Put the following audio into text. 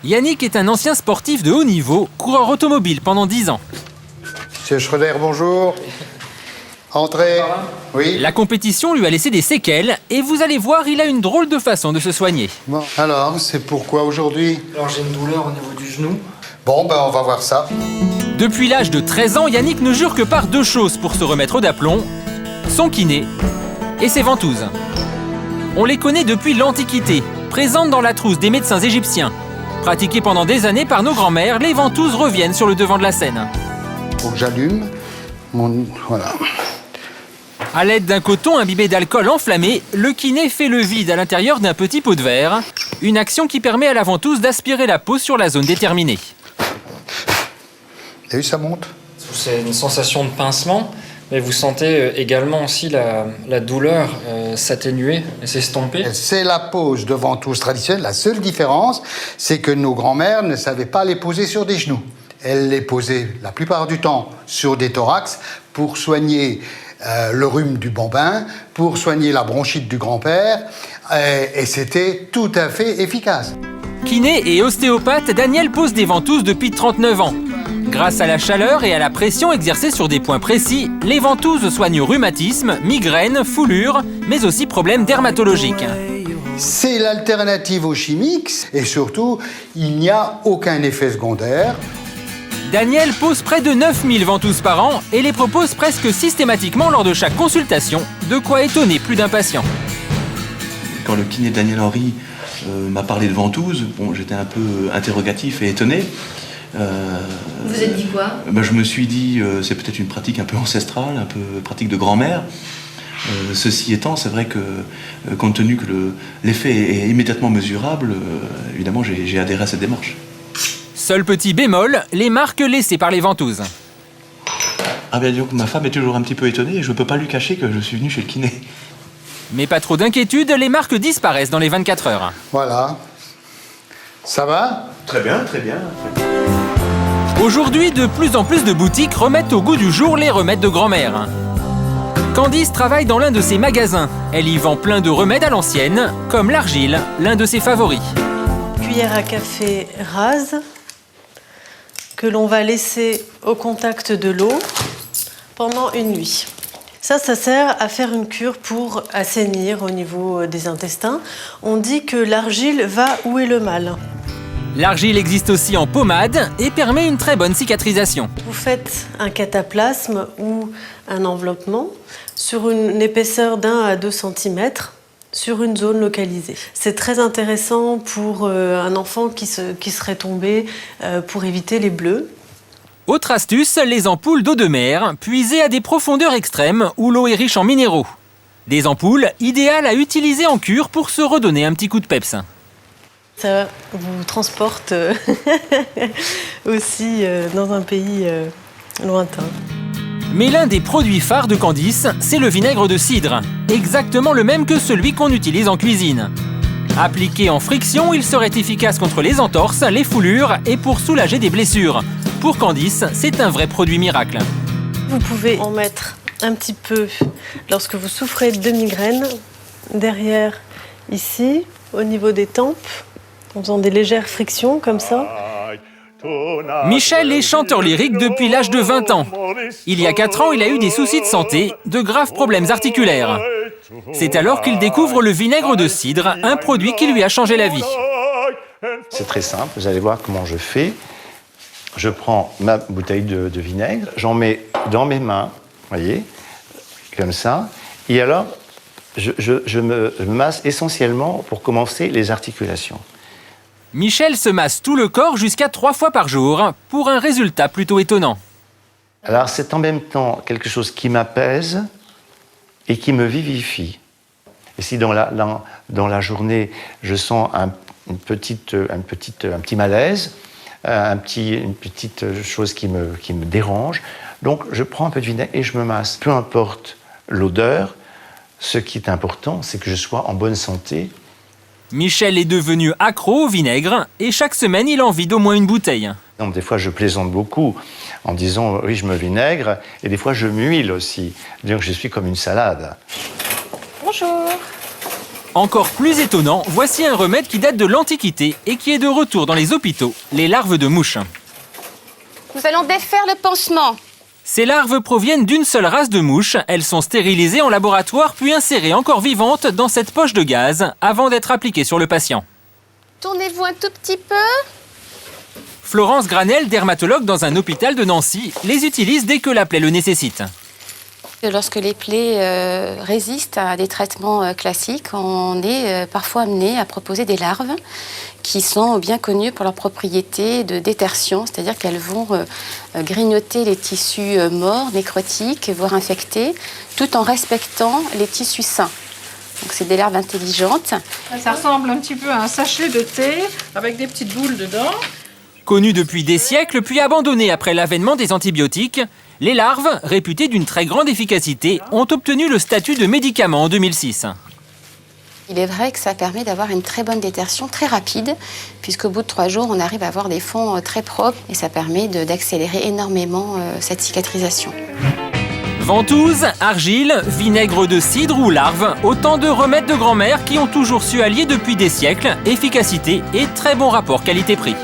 Yannick est un ancien sportif de haut niveau, coureur automobile pendant 10 ans. Monsieur Schroeder, bonjour. Entrez. Oui. La compétition lui a laissé des séquelles et vous allez voir, il a une drôle de façon de se soigner. Bon, alors, c'est pourquoi aujourd'hui? Alors j'ai une douleur au niveau du genou. Bon, ben on va voir ça. Depuis l'âge de 13 ans, Yannick ne jure que par deux choses pour se remettre au d'aplomb, son kiné et ses ventouses. On les connaît depuis l'Antiquité, présentes dans la trousse des médecins égyptiens. Pratiquées pendant des années par nos grands-mères, les ventouses reviennent sur le devant de la scène. Faut que j'allume. Voilà. À l'aide d'un coton imbibé d'alcool enflammé, le kiné fait le vide à l'intérieur d'un petit pot de verre, une action qui permet à la ventouse d'aspirer la peau sur la zone déterminée. Et ça monte. C'est une sensation de pincement, mais vous sentez également aussi la douleur s'atténuer et s'estomper. C'est la pose de ventouse traditionnelle. La seule différence, c'est que nos grands-mères ne savaient pas les poser sur des genoux. Elles les posaient la plupart du temps sur des thorax pour soigner le rhume du bambin, pour soigner la bronchite du grand-père, et c'était tout à fait efficace. Kiné et ostéopathe, Daniel pose des ventouses depuis 39 ans. Grâce à la chaleur et à la pression exercée sur des points précis, les ventouses soignent rhumatisme, migraines, foulures, mais aussi problèmes dermatologiques. C'est l'alternative aux chimiques, et surtout, il n'y a aucun effet secondaire. Daniel pose près de 9000 ventouses par an et les propose presque systématiquement lors de chaque consultation, de quoi étonner plus d'un patient. Quand le kiné Daniel Henry m'a parlé de ventouses, bon, j'étais un peu interrogatif et étonné. Vous êtes dit quoi? Je me suis dit, c'est peut-être une pratique un peu ancestrale, un peu pratique de grand-mère. Ceci étant, c'est vrai que, compte tenu que l'effet est immédiatement mesurable, évidemment, j'ai adhéré à cette démarche. Seul petit bémol, les marques laissées par les ventouses. Ah bien, donc ma femme est toujours un petit peu étonnée et je ne peux pas lui cacher que je suis venu chez le kiné. Mais pas trop d'inquiétude, les marques disparaissent dans les 24 heures. Voilà. Ça va? Très bien, très bien. Aujourd'hui, de plus en plus de boutiques remettent au goût du jour les remèdes de grand-mère. Candice travaille dans l'un de ses magasins. Elle y vend plein de remèdes à l'ancienne, comme l'argile, l'un de ses favoris. Cuillère à café rase que l'on va laisser au contact de l'eau pendant une nuit. Ça sert à faire une cure pour assainir au niveau des intestins. On dit que l'argile va où est le mal. L'argile existe aussi en pommade et permet une très bonne cicatrisation. Vous faites un cataplasme ou un enveloppement sur une épaisseur d'1 à 2 cm sur une zone localisée. C'est très intéressant pour un enfant qui serait tombé pour éviter les bleus. Autre astuce, les ampoules d'eau de mer, puisées à des profondeurs extrêmes où l'eau est riche en minéraux. Des ampoules idéales à utiliser en cure pour se redonner un petit coup de peps. Ça vous transporte aussi dans un pays lointain. Mais l'un des produits phares de Candice, c'est le vinaigre de cidre, exactement le même que celui qu'on utilise en cuisine. Appliqué en friction, il serait efficace contre les entorses, les foulures et pour soulager des blessures. Pour Candice, c'est un vrai produit miracle. Vous pouvez en mettre un petit peu lorsque vous souffrez de migraine, derrière ici, au niveau des tempes, en faisant des légères frictions comme ça. Michel est chanteur lyrique depuis l'âge de 20 ans. Il y a 4 ans, il a eu des soucis de santé, de graves problèmes articulaires. C'est alors qu'il découvre le vinaigre de cidre, un produit qui lui a changé la vie. C'est très simple, vous allez voir comment je fais. Je prends ma bouteille de vinaigre, j'en mets dans mes mains, voyez, comme ça. Et alors, je me masse essentiellement pour commencer les articulations. Michel se masse tout le corps jusqu'à 3 fois par jour, pour un résultat plutôt étonnant. Alors c'est en même temps quelque chose qui m'apaise et qui me vivifie. Et si dans la journée, je sens un petit malaise, une petite chose qui me dérange, donc je prends un peu de vinaigre et je me masse. Peu importe l'odeur, ce qui est important, c'est que je sois en bonne santé. Michel est devenu accro au vinaigre et chaque semaine, il en vide au moins une bouteille. Donc, des fois, je plaisante beaucoup en disant « oui, je me vinaigre » et des fois, je m'huile aussi. Donc, je suis comme une salade. Bonjour. Encore plus étonnant, voici un remède qui date de l'Antiquité et qui est de retour dans les hôpitaux, les larves de mouches. Nous allons défaire le pansement. Ces larves proviennent d'une seule race de mouches. Elles sont stérilisées en laboratoire puis insérées encore vivantes dans cette poche de gaz avant d'être appliquées sur le patient. Tournez-vous un tout petit peu. Florence Granel, dermatologue dans un hôpital de Nancy, les utilise dès que la plaie le nécessite. Lorsque les plaies résistent à des traitements classiques, on est parfois amené à proposer des larves qui sont bien connues pour leurs propriétés de détertion, c'est-à-dire qu'elles vont grignoter les tissus morts, nécrotiques, voire infectés, tout en respectant les tissus sains. Donc c'est des larves intelligentes. Ça ressemble un petit peu à un sachet de thé avec des petites boules dedans. Connues depuis des siècles, puis abandonnées après l'avènement des antibiotiques, les larves, réputées d'une très grande efficacité, ont obtenu le statut de médicament en 2006. Il est vrai que ça permet d'avoir une très bonne détertion, très rapide, puisqu'au bout de 3 jours, on arrive à avoir des fonds très propres et ça permet d'accélérer énormément cette cicatrisation. Ventouse, argile, vinaigre de cidre ou larves, autant de remèdes de grand-mère qui ont toujours su allier depuis des siècles efficacité et très bon rapport qualité-prix.